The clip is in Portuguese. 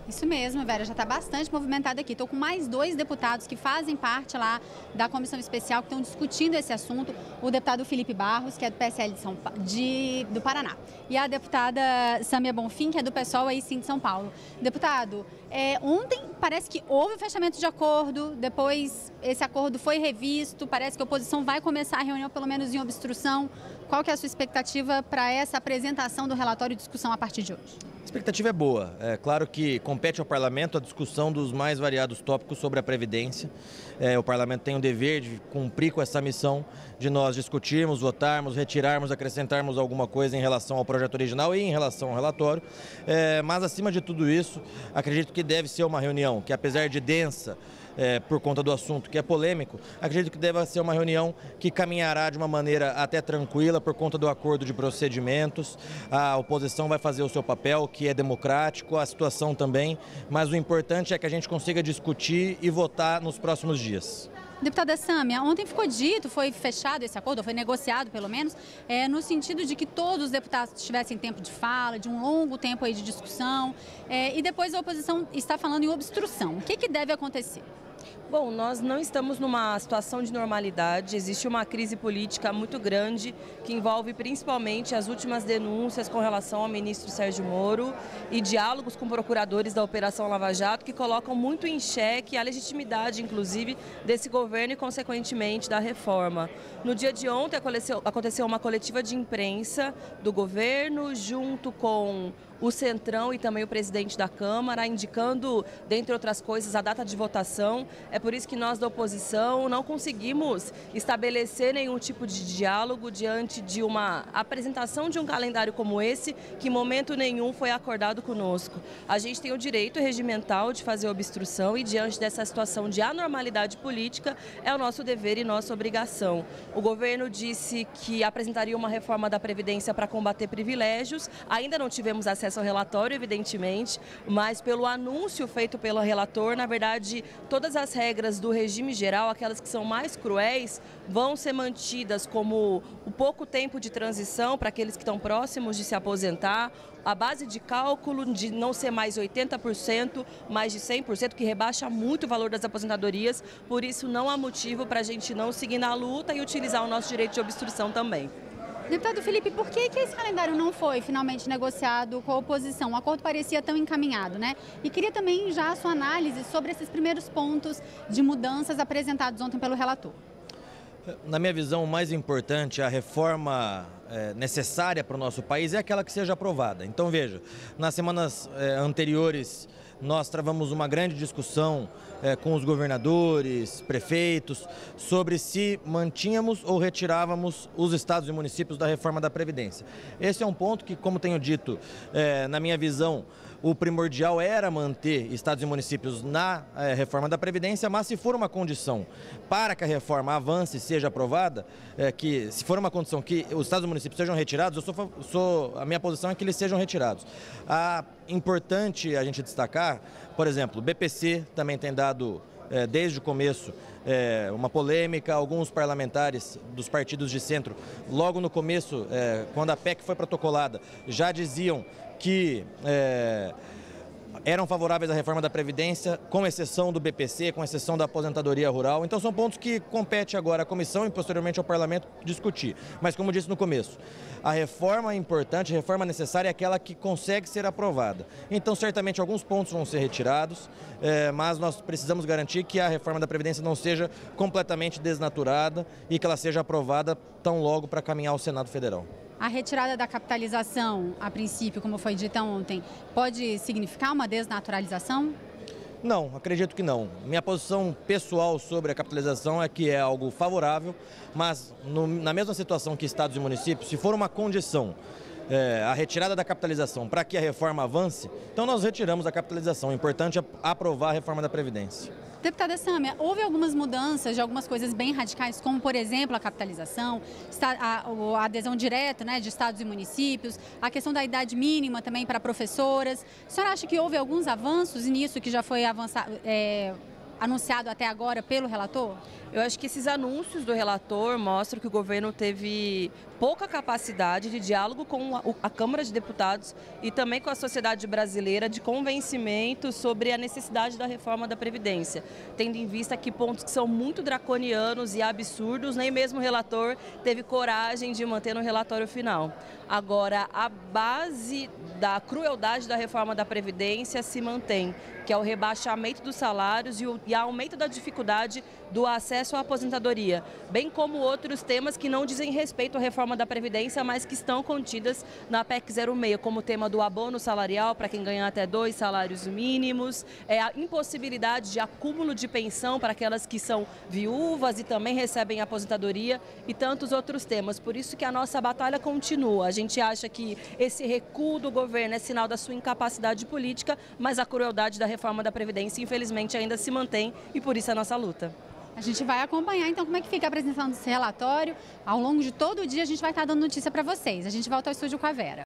Isso mesmo, Vera, já está bastante movimentada aqui. Estou com mais 2 deputados que fazem parte lá da comissão especial, que estão discutindo esse assunto. O deputado Felipe Barros, que é do PSL do Paraná, e a deputada Sâmia Bonfim, que é do PSOL aí sim de São Paulo. Deputado, ontem parece que houve o fechamento de acordo, depois esse acordo foi revisto, parece que a oposição vai começar a reunião pelo menos em obstrução. Qual que é a sua expectativa para essa apresentação do relatório e discussão a partir de hoje? A expectativa é boa. É claro que compete ao Parlamento a discussão dos mais variados tópicos sobre a Previdência. O Parlamento tem o dever de cumprir com essa missão de nós discutirmos, votarmos, retirarmos, acrescentarmos alguma coisa em relação ao projeto original e em relação ao relatório. Mas, acima de tudo isso, acredito que deve ser uma reunião que, apesar de densa, por conta do assunto que é polêmico, acredito que deva ser uma reunião que caminhará de uma maneira até tranquila por conta do acordo de procedimentos. A oposição vai fazer o seu papel, que é democrático, a situação também, mas o importante é que a gente consiga discutir e votar nos próximos dias. Deputada Sâmia, ontem ficou dito, foi fechado esse acordo, foi negociado pelo menos, no sentido de que todos os deputados tivessem tempo de fala, de um longo tempo aí de discussão, e depois a oposição está falando em obstrução. O que deve acontecer? Bom, nós não estamos numa situação de normalidade, existe uma crise política muito grande que envolve principalmente as últimas denúncias com relação ao ministro Sérgio Moro e diálogos com procuradores da Operação Lava Jato que colocam muito em xeque a legitimidade, inclusive, desse governo e, consequentemente, da reforma. No dia de ontem aconteceu uma coletiva de imprensa do governo junto com o Centrão e também o presidente da Câmara, indicando, dentre outras coisas, a data de votação. É por isso que nós da oposição não conseguimos estabelecer nenhum tipo de diálogo diante de uma apresentação de um calendário como esse, que em momento nenhum foi acordado conosco. A gente tem o direito regimental de fazer obstrução e, diante dessa situação de anormalidade política, é o nosso dever e nossa obrigação. O governo disse que apresentaria uma reforma da Previdência para combater privilégios. Ainda não tivemos acesso ao relatório, evidentemente, mas pelo anúncio feito pelo relator, na verdade, todas as regras do regime geral, aquelas que são mais cruéis, vão ser mantidas, como o pouco tempo de transição para aqueles que estão próximos de se aposentar, a base de cálculo de não ser mais 80%, mais de 100%, que rebaixa muito o valor das aposentadorias, por isso não há motivo para a gente não seguir na luta e utilizar o nosso direito de obstrução também. Deputado Felipe, por que esse calendário não foi finalmente negociado com a oposição? O acordo parecia tão encaminhado, né? E queria também já a sua análise sobre esses primeiros pontos de mudanças apresentados ontem pelo relator. Na minha visão, o mais importante, a reforma necessária para o nosso país é aquela que seja aprovada. Então, veja, nas semanas anteriores, nós travamos uma grande discussão com os governadores, prefeitos, sobre se mantínhamos ou retirávamos os estados e municípios da reforma da Previdência. Esse é um ponto que, como tenho dito, na minha visão, o primordial era manter estados e municípios na reforma da Previdência, mas se for uma condição para que a reforma avance e seja aprovada, que se for uma condição que os estados e municípios sejam retirados, a minha posição é que eles sejam retirados. Importante a gente destacar, por exemplo, o BPC também tem dado, desde o começo, uma polêmica. Alguns parlamentares dos partidos de centro, logo no começo, quando a PEC foi protocolada, já diziam que eram favoráveis à reforma da Previdência, com exceção do BPC, com exceção da aposentadoria rural. Então são pontos que compete agora à comissão e posteriormente ao parlamento discutir. Mas, como disse no começo, a reforma importante, a reforma necessária é aquela que consegue ser aprovada. Então, certamente, alguns pontos vão ser retirados, mas nós precisamos garantir que a reforma da Previdência não seja completamente desnaturada e que ela seja aprovada tão logo para caminhar ao Senado Federal. A retirada da capitalização, a princípio, como foi dita ontem, pode significar uma desnaturalização? Não, acredito que não. Minha posição pessoal sobre a capitalização é que é algo favorável, mas na mesma situação que estados e municípios, se for uma condição a retirada da capitalização para que a reforma avance, então nós retiramos a capitalização. O importante é aprovar a reforma da Previdência. Deputada Sâmia, houve algumas mudanças de algumas coisas bem radicais, como, por exemplo, a capitalização, a adesão direta, né, de estados e municípios, a questão da idade mínima também para professoras. A senhora acha que houve alguns avanços nisso que já foi anunciado até agora pelo relator? Eu acho que esses anúncios do relator mostram que o governo teve pouca capacidade de diálogo com a Câmara de Deputados e também com a sociedade brasileira de convencimento sobre a necessidade da reforma da Previdência, tendo em vista que pontos que são muito draconianos e absurdos, nem mesmo o relator teve coragem de manter no relatório final. Agora, a base da crueldade da reforma da Previdência se mantém, que é o rebaixamento dos salários e o aumento da dificuldade do acesso à aposentadoria, bem como outros temas que não dizem respeito à reforma da Previdência, mas que estão contidas na PEC 06, como o tema do abono salarial para quem ganha até 2 salários mínimos, a impossibilidade de acúmulo de pensão para aquelas que são viúvas e também recebem aposentadoria e tantos outros temas. Por isso que a nossa batalha continua. A gente acha que esse recuo do governo é sinal da sua incapacidade política, mas a crueldade da reforma da Previdência, infelizmente, ainda se mantém e por isso a nossa luta. A gente vai acompanhar, então, como é que fica a apresentação desse relatório. Ao longo de todo o dia, a gente vai estar dando notícia para vocês. A gente volta ao estúdio com a Vera.